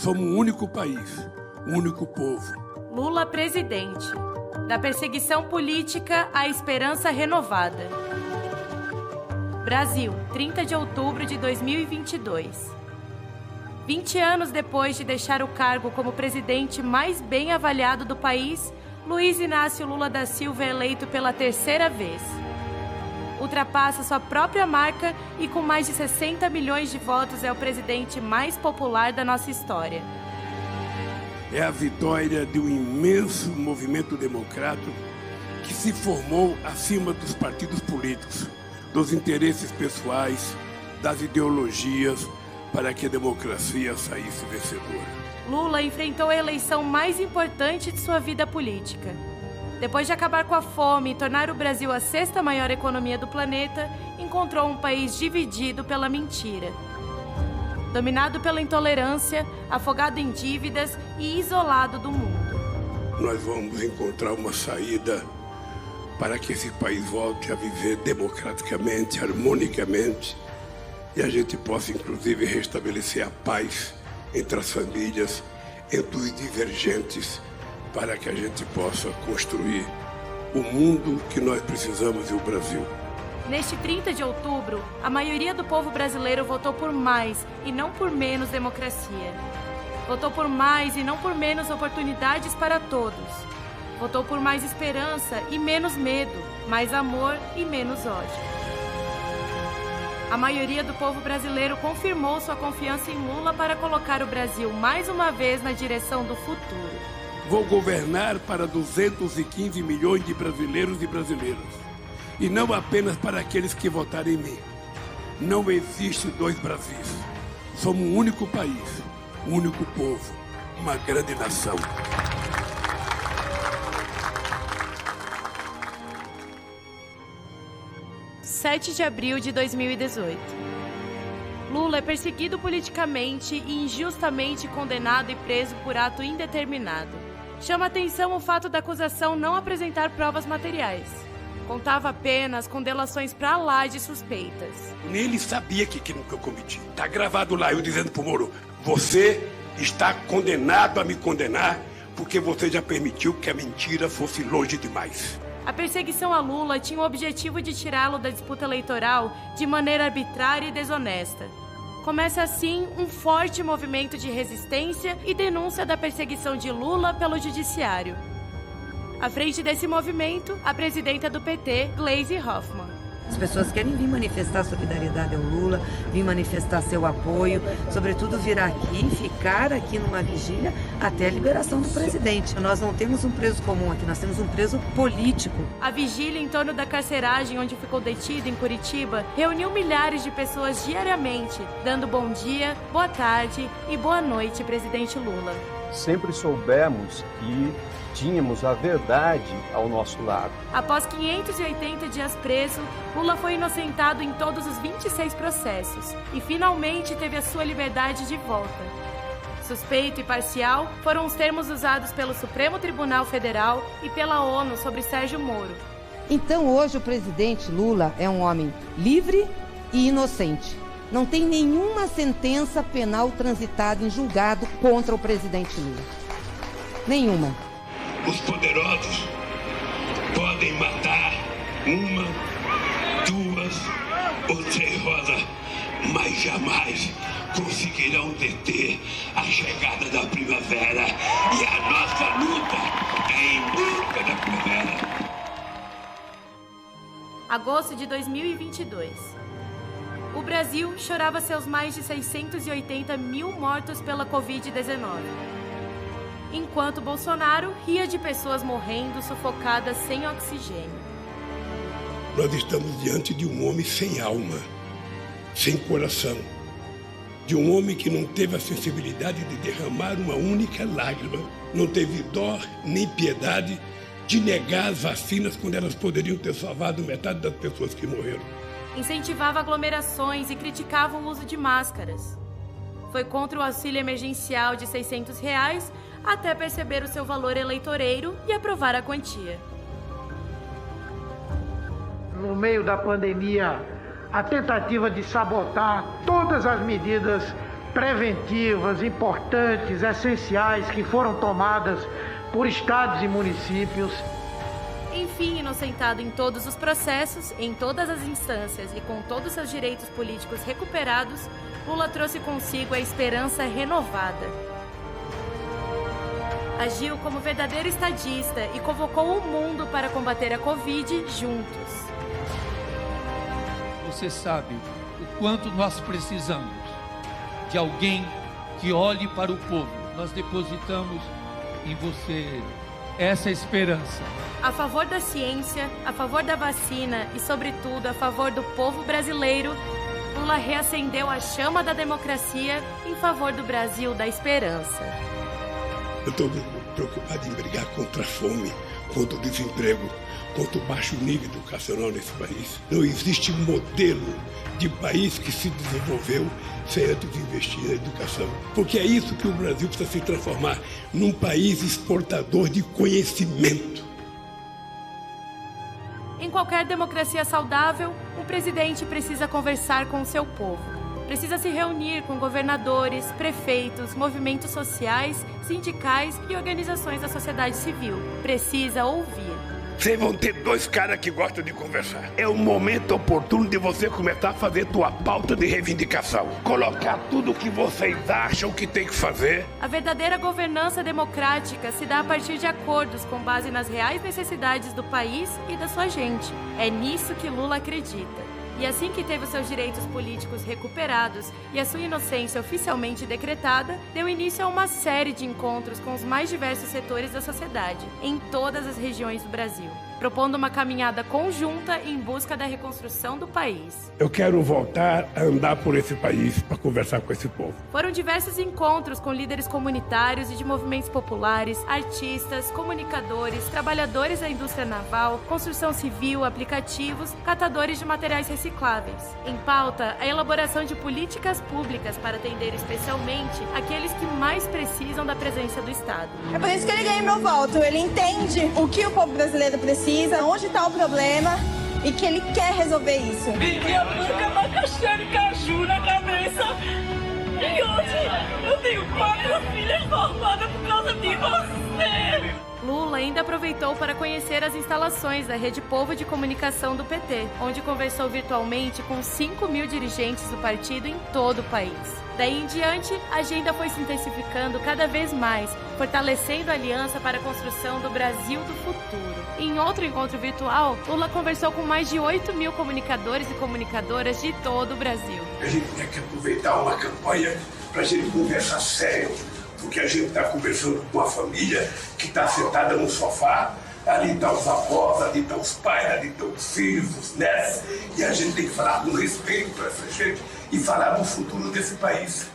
Somos um único país, um único povo. Lula presidente. Da perseguição política à esperança renovada. Brasil, 30 de outubro de 2022. 20 anos depois de deixar o cargo como presidente mais bem avaliado do país, Luiz Inácio Lula da Silva é eleito pela terceira vez. Ultrapassa sua própria marca e com mais de 60 milhões de votos é o presidente mais popular da nossa história. É a vitória de um imenso movimento democrático que se formou acima dos partidos políticos, dos interesses pessoais, das ideologias, para que a democracia saísse vencedora. Lula enfrentou a eleição mais importante de sua vida política. Depois de acabar com a fome e tornar o Brasil a sexta maior economia do planeta, encontrou um país dividido pela mentira. Dominado pela intolerância, afogado em dívidas e isolado do mundo. Nós vamos encontrar uma saída para que esse país volte a viver democraticamente, harmonicamente, e a gente possa, inclusive, restabelecer a paz entre as famílias, entre os divergentes, para que a gente possa construir o mundo que nós precisamos e o Brasil. Neste 30 de outubro, a maioria do povo brasileiro votou por mais e não por menos democracia. Votou por mais e não por menos oportunidades para todos. Votou por mais esperança e menos medo, mais amor e menos ódio. A maioria do povo brasileiro confirmou sua confiança em Lula para colocar o Brasil mais uma vez na direção do futuro. Vou governar para 215 milhões de brasileiros e brasileiras. E não apenas para aqueles que votaram em mim. Não existe dois Brasis. Somos um único país, um único povo, uma grande nação. (7 de abril de 2018). Lula é perseguido politicamente e injustamente condenado e preso por ato indeterminado. Chama atenção o fato da acusação não apresentar provas materiais. Contava apenas com delações pra lá de suspeitas. Nem ele sabia que eu cometi. Tá gravado lá, eu dizendo pro Moro: você está condenado a me condenar porque você já permitiu que a mentira fosse longe demais. A perseguição a Lula tinha o objetivo de tirá-lo da disputa eleitoral de maneira arbitrária e desonesta. Começa assim um forte movimento de resistência e denúncia da perseguição de Lula pelo judiciário. À frente desse movimento, a presidenta do PT, Gleisi Hoffmann. As pessoas querem vir manifestar solidariedade ao Lula, vir manifestar seu apoio, sobretudo vir aqui, ficar aqui numa vigília até a liberação do presidente. Nós não temos um preso comum aqui, nós temos um preso político. A vigília em torno da carceragem onde ficou detido em Curitiba reuniu milhares de pessoas diariamente, dando bom dia, boa tarde e boa noite, presidente Lula. Sempre soubemos que tínhamos a verdade ao nosso lado. Após 580 dias preso, Lula foi inocentado em todos os 26 processos e finalmente teve a sua liberdade de volta. Suspeito e parcial foram os termos usados pelo Supremo Tribunal Federal e pela ONU sobre Sérgio Moro. Então hoje o presidente Lula é um homem livre e inocente. Não tem nenhuma sentença penal transitada em julgado contra o presidente Lula. Nenhuma. Os poderosos podem matar uma, duas ou três rosas, mas jamais conseguirão deter a chegada da primavera. E a nossa luta é em busca da primavera. Agosto de 2022. O Brasil chorava seus mais de 680 mil mortos pela Covid-19. Enquanto Bolsonaro ria de pessoas morrendo sufocadas sem oxigênio. Nós estamos diante de um homem sem alma, sem coração. De um homem que não teve a sensibilidade de derramar uma única lágrima. Não teve dó nem piedade de negar as vacinas quando elas poderiam ter salvado metade das pessoas que morreram. Incentivava aglomerações e criticava o uso de máscaras. Foi contra o auxílio emergencial de R$600 até perceber o seu valor eleitoreiro e aprovar a quantia. No meio da pandemia, a tentativa de sabotar todas as medidas preventivas, importantes, essenciais que foram tomadas por estados e municípios. Enfim, inocentado em todos os processos, em todas as instâncias e com todos seus direitos políticos recuperados, Lula trouxe consigo a esperança renovada. Agiu como verdadeiro estadista e convocou o mundo para combater a Covid juntos. Você sabe o quanto nós precisamos de alguém que olhe para o povo. Nós depositamos em você essa esperança. A favor da ciência, a favor da vacina e, sobretudo, a favor do povo brasileiro, Lula reacendeu a chama da democracia em favor do Brasil da esperança. Eu estou preocupado em brigar contra a fome, contra o desemprego, contra o baixo nível educacional nesse país. Não existe modelo de país que se desenvolveu sem antes investir na educação. Porque é isso que o Brasil precisa se transformar, num país exportador de conhecimento. Em qualquer democracia saudável, o presidente precisa conversar com o seu povo. Precisa se reunir com governadores, prefeitos, movimentos sociais, sindicais e organizações da sociedade civil. Precisa ouvir. Vocês vão ter dois caras que gostam de conversar. É o momento oportuno de você começar a fazer tua pauta de reivindicação. Colocar tudo o que vocês acham que tem que fazer. A verdadeira governança democrática se dá a partir de acordos com base nas reais necessidades do país e da sua gente. É nisso que Lula acredita. E assim que teve os seus direitos políticos recuperados e a sua inocência oficialmente decretada, deu início a uma série de encontros com os mais diversos setores da sociedade, em todas as regiões do Brasil, propondo uma caminhada conjunta em busca da reconstrução do país. Eu quero voltar a andar por esse país para conversar com esse povo. Foram diversos encontros com líderes comunitários e de movimentos populares, artistas, comunicadores, trabalhadores da indústria naval, construção civil, aplicativos, catadores de materiais recicláveis. Em pauta, a elaboração de políticas públicas para atender especialmente aqueles que mais precisam da presença do Estado. É por isso que ele ganha meu voto. Ele entende o que o povo brasileiro precisa, onde está o problema e que ele quer resolver isso. Vendia muita abacaxi de caju na cabeça e hoje eu tenho 4 filhas formadas por causa de você. Lula ainda aproveitou para conhecer as instalações da Rede Povo de Comunicação do PT, onde conversou virtualmente com 5.000 dirigentes do partido em todo o país. Daí em diante, a agenda foi se intensificando cada vez mais, fortalecendo a aliança para a construção do Brasil do futuro. Em outro encontro virtual, Lula conversou com mais de 8.000 comunicadores e comunicadoras de todo o Brasil. A gente tem que aproveitar uma campanha para a gente conversar sério. Porque a gente está conversando com uma família que está sentada no sofá, ali estão os avós, ali estão os pais, ali estão os filhos, os netos, e a gente tem que falar com respeito para essa gente e falar do futuro desse país.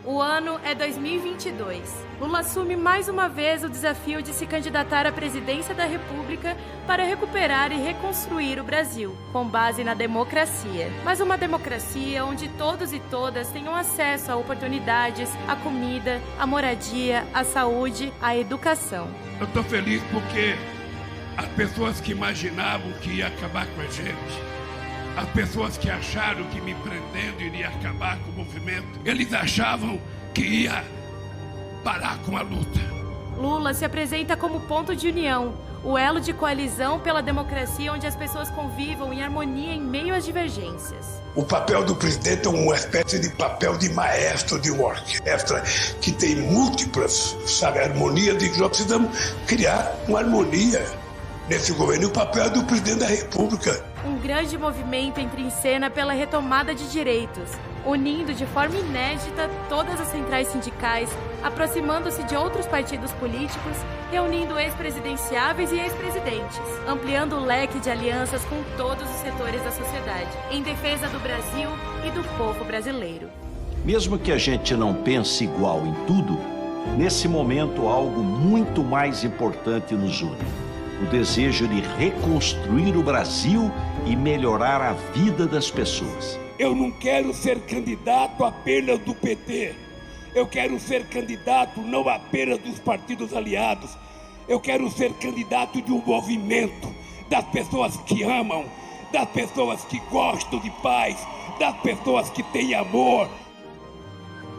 O ano é 2022. Lula assume mais uma vez o desafio de se candidatar à presidência da República para recuperar e reconstruir o Brasil, com base na democracia. Mas uma democracia onde todos e todas tenham acesso a oportunidades, à comida, à moradia, à saúde, à educação. Eu estou feliz porque as pessoas que imaginavam que ia acabar com a gente, as pessoas que acharam que me prendendo iria acabar com o movimento, eles achavam que ia parar com a luta. Lula se apresenta como ponto de união, o elo de coalizão pela democracia onde as pessoas convivam em harmonia em meio às divergências. O papel do presidente é uma espécie de papel de maestro de uma orquestra que tem múltiplas, harmonias, e nós precisamos criar uma harmonia nesse governo. E o papel do presidente da República. Um grande movimento entra em cena pela retomada de direitos, unindo de forma inédita todas as centrais sindicais, aproximando-se de outros partidos políticos, reunindo ex-presidenciáveis e ex-presidentes, ampliando o leque de alianças com todos os setores da sociedade, em defesa do Brasil e do povo brasileiro. Mesmo que a gente não pense igual em tudo, nesse momento algo muito mais importante nos une. O desejo de reconstruir o Brasil e melhorar a vida das pessoas. Eu não quero ser candidato apenas do PT. Eu quero ser candidato não apenas dos partidos aliados. Eu quero ser candidato de um movimento, das pessoas que amam, das pessoas que gostam de paz, das pessoas que têm amor,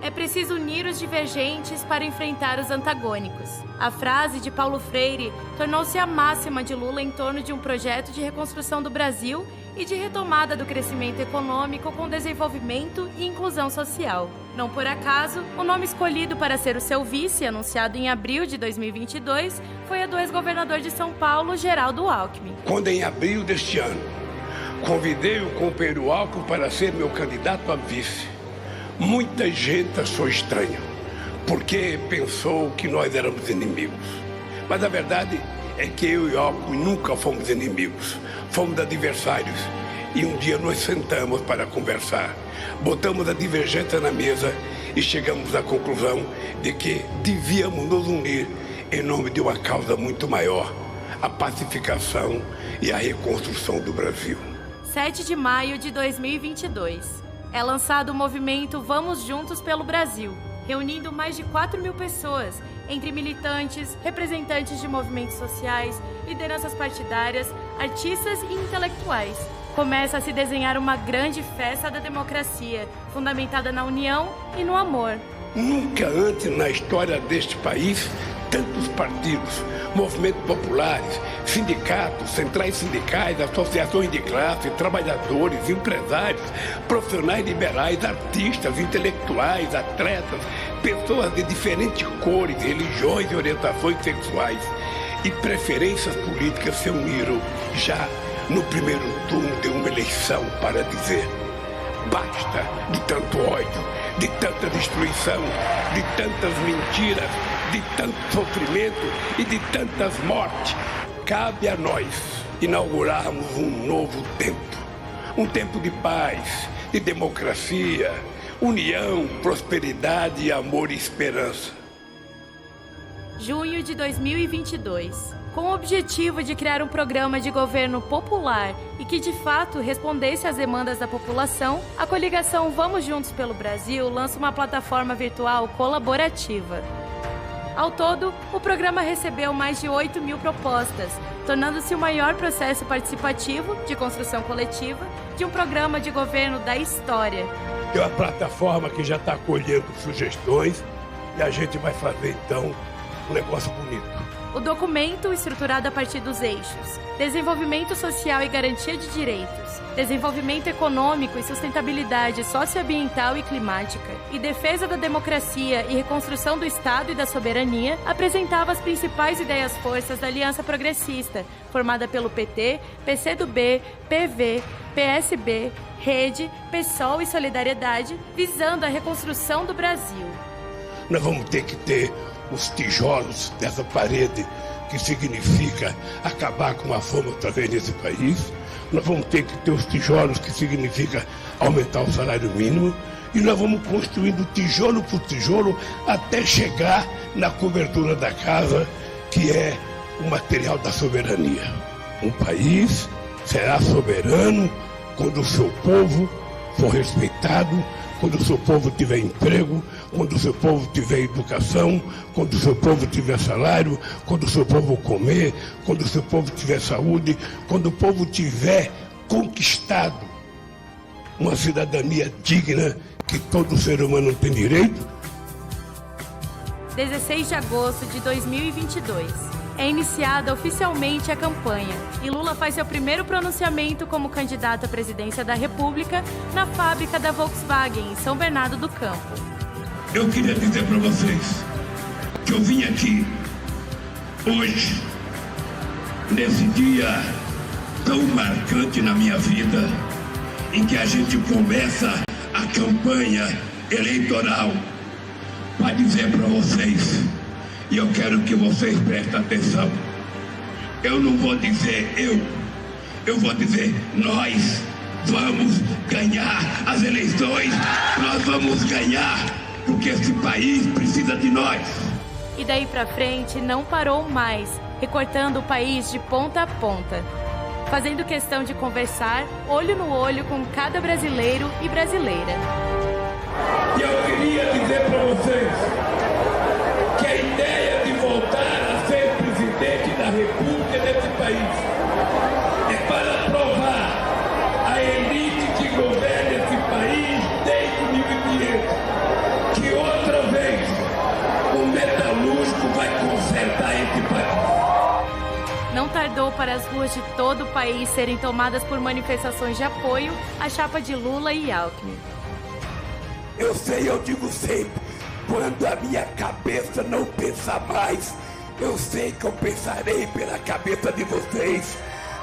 É preciso unir os divergentes para enfrentar os antagônicos. A frase de Paulo Freire tornou-se a máxima de Lula em torno de um projeto de reconstrução do Brasil e de retomada do crescimento econômico com desenvolvimento e inclusão social. Não por acaso, o nome escolhido para ser o seu vice, anunciado em abril de 2022, foi a do ex-governador de São Paulo, Geraldo Alckmin. Quando em abril deste ano, convidei o companheiro Alckmin para ser meu candidato a vice, muita gente achou estranho, porque pensou que nós éramos inimigos. Mas a verdade é que eu e Alckmin nunca fomos inimigos, fomos adversários. E um dia nós sentamos para conversar, botamos a divergência na mesa e chegamos à conclusão de que devíamos nos unir em nome de uma causa muito maior, a pacificação e a reconstrução do Brasil. 7 de maio de 2022. É lançado o movimento Vamos Juntos pelo Brasil, reunindo mais de 4.000 pessoas, entre militantes, representantes de movimentos sociais, lideranças partidárias, artistas e intelectuais. Começa a se desenhar uma grande festa da democracia, fundamentada na união e no amor. Nunca antes na história deste país, tantos partidos, movimentos populares, sindicatos, centrais sindicais, associações de classe, trabalhadores, empresários, profissionais liberais, artistas, intelectuais, atletas, pessoas de diferentes cores, religiões e orientações sexuais e preferências políticas se uniram já no primeiro turno de uma eleição para dizer: basta de tanto ódio, de tanta destruição, de tantas mentiras, de tanto sofrimento e de tantas mortes. Cabe a nós inaugurarmos um novo tempo. Um tempo de paz, de democracia, união, prosperidade, amor e esperança. Junho de 2022. Com o objetivo de criar um programa de governo popular e que de fato respondesse às demandas da população, a coligação Vamos Juntos pelo Brasil lança uma plataforma virtual colaborativa. Ao todo, o programa recebeu mais de 8.000 propostas, tornando-se o maior processo participativo de construção coletiva de um programa de governo da história. É uma plataforma que já está colhendo sugestões e a gente vai fazer então um negócio bonito. O documento, estruturado a partir dos eixos: desenvolvimento social e garantia de direitos, desenvolvimento econômico e sustentabilidade socioambiental e climática, e defesa da democracia e reconstrução do Estado e da soberania, apresentava as principais ideias-forças da Aliança Progressista, formada pelo PT, PCdoB, PV, PSB, Rede, PSOL e Solidariedade, visando a reconstrução do Brasil. Nós vamos ter que ter os tijolos dessa parede, que significa acabar com a fome outra vez nesse país. Nós vamos ter que ter os tijolos, que significa aumentar o salário mínimo. E nós vamos construindo tijolo por tijolo até chegar na cobertura da casa, que é o material da soberania. Um país será soberano quando o seu povo for respeitado, quando o seu povo tiver emprego, quando o seu povo tiver educação, quando o seu povo tiver salário, quando o seu povo comer, quando o seu povo tiver saúde, quando o povo tiver conquistado uma cidadania digna que todo ser humano tem direito. 16 de agosto de 2022. É iniciada oficialmente a campanha e Lula faz seu primeiro pronunciamento como candidato à presidência da República na fábrica da Volkswagen, em São Bernardo do Campo. Eu queria dizer para vocês que eu vim aqui hoje, nesse dia tão marcante na minha vida, em que a gente começa a campanha eleitoral, para dizer para vocês, e eu quero que vocês prestem atenção. Eu não vou dizer eu vou dizer nós vamos ganhar as eleições, nós vamos ganhar, porque esse país precisa de nós. E daí pra frente não parou mais, recortando o país de ponta a ponta, fazendo questão de conversar olho no olho com cada brasileiro e brasileira. E eu queria dizer para vocês que a ideia de voltar a ser presidente da República desse país é para provar à elite que governa esse país desde 1500 que Não tardou para as ruas de todo o país serem tomadas por manifestações de apoio à chapa de Lula e Alckmin. Eu sei, eu digo sempre, quando a minha cabeça não pensar mais, eu sei que eu pensarei pela cabeça de vocês.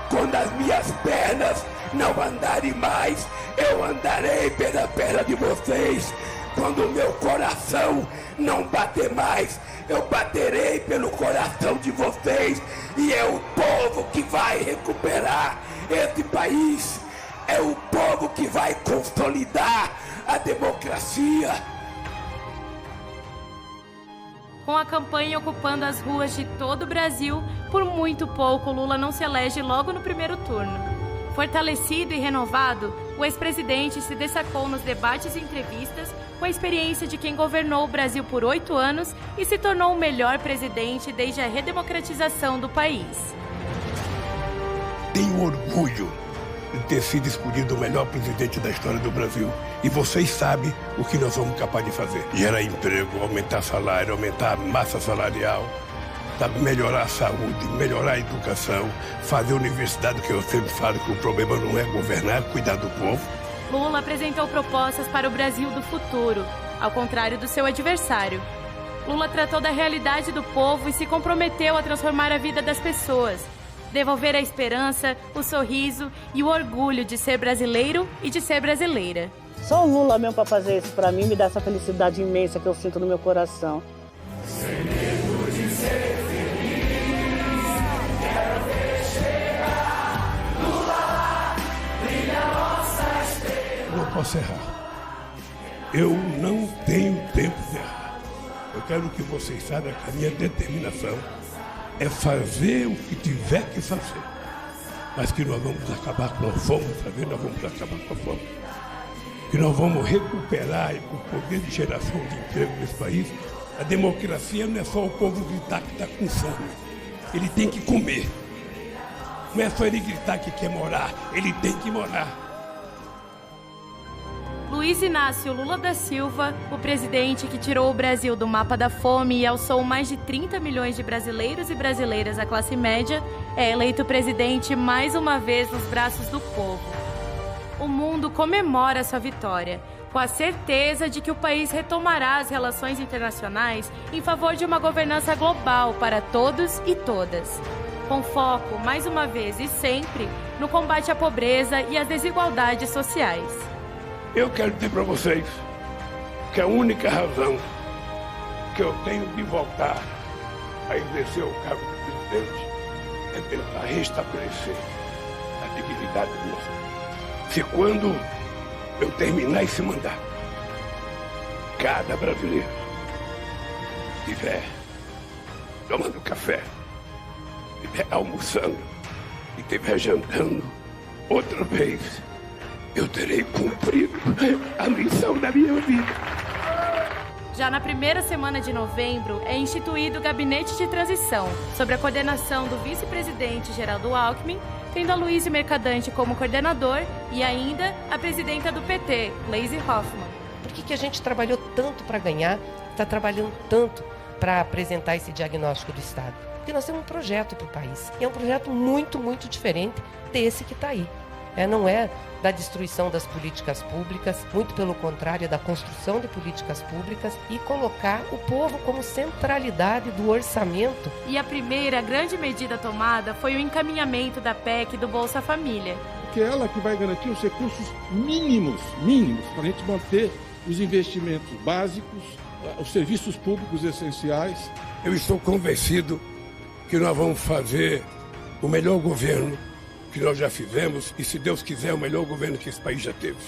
Quando as minhas pernas não andarem mais, eu andarei pela perna de vocês. Quando o meu coração não bater mais, eu baterei pelo coração de vocês. E é o povo que vai recuperar esse país. É o povo que vai consolidar a democracia. Com a campanha ocupando as ruas de todo o Brasil, por muito pouco Lula não se elege logo no primeiro turno. Fortalecido e renovado, o ex-presidente se destacou nos debates e entrevistas com a experiência de quem governou o Brasil por 8 anos e se tornou o melhor presidente desde a redemocratização do país. Tenho orgulho de ter sido escolhido o melhor presidente da história do Brasil. E vocês sabem o que nós somos capazes de fazer. Gerar emprego, aumentar salário, aumentar a massa salarial, sabe? Melhorar a saúde, melhorar a educação, fazer a universidade, que eu sempre falo que o problema não é governar, é cuidar do povo. Lula apresentou propostas para o Brasil do futuro, ao contrário do seu adversário. Lula tratou da realidade do povo e se comprometeu a transformar a vida das pessoas, devolver a esperança, o sorriso e o orgulho de ser brasileiro e de ser brasileira. Só o Lula mesmo para fazer isso para mim, me dá essa felicidade imensa que eu sinto no meu coração. Sem medo de ser feliz, quero ver chegar, Lula, brilha nossa estrela. Não posso errar. Eu não tenho tempo de errar. Eu quero que vocês saibam que a minha determinação é fazer o que tiver que fazer. Mas que nós vamos acabar, nós vamos acabar com a fome. Que nós vamos recuperar o poder de geração de emprego nesse país. A democracia não é só o povo gritar que está com fome. Ele tem que comer. Não é só ele gritar que quer morar, ele tem que morar. Luiz Inácio Lula da Silva, o presidente que tirou o Brasil do mapa da fome e alçou mais de 30 milhões de brasileiros e brasileiras à classe média, é eleito presidente mais uma vez nos braços do povo. O mundo comemora sua vitória, com a certeza de que o país retomará as relações internacionais em favor de uma governança global para todos e todas, com foco, mais uma vez e sempre, no combate à pobreza e às desigualdades sociais. Eu quero dizer para vocês que a única razão que eu tenho de voltar a exercer o cargo de presidente é tentar restabelecer a dignidade do nosso país. Se quando eu terminar esse mandato, cada brasileiro estiver tomando café, estiver almoçando e estiver jantando outra vez, eu terei cumprido a missão da minha vida. Já na primeira semana de novembro, é instituído o Gabinete de Transição, sob a coordenação do vice-presidente Geraldo Alckmin, tendo a Luísio Mercadante como coordenador e ainda a presidenta do PT, Gleisi Hoffmann. Por que a gente trabalhou tanto para ganhar, está trabalhando tanto para apresentar esse diagnóstico do Estado? Porque nós temos um projeto para o país. E é um projeto muito, muito diferente desse que está aí. Não é da destruição das políticas públicas, muito pelo contrário, é da construção de políticas públicas e colocar o povo como centralidade do orçamento. E a primeira grande medida tomada foi o encaminhamento da PEC do Bolsa Família. Que é ela que vai garantir os recursos mínimos, para a gente manter os investimentos básicos, os serviços públicos essenciais. Eu estou convencido que nós vamos fazer o melhor governo que nós já fizemos e, se Deus quiser, o melhor governo que esse país já teve.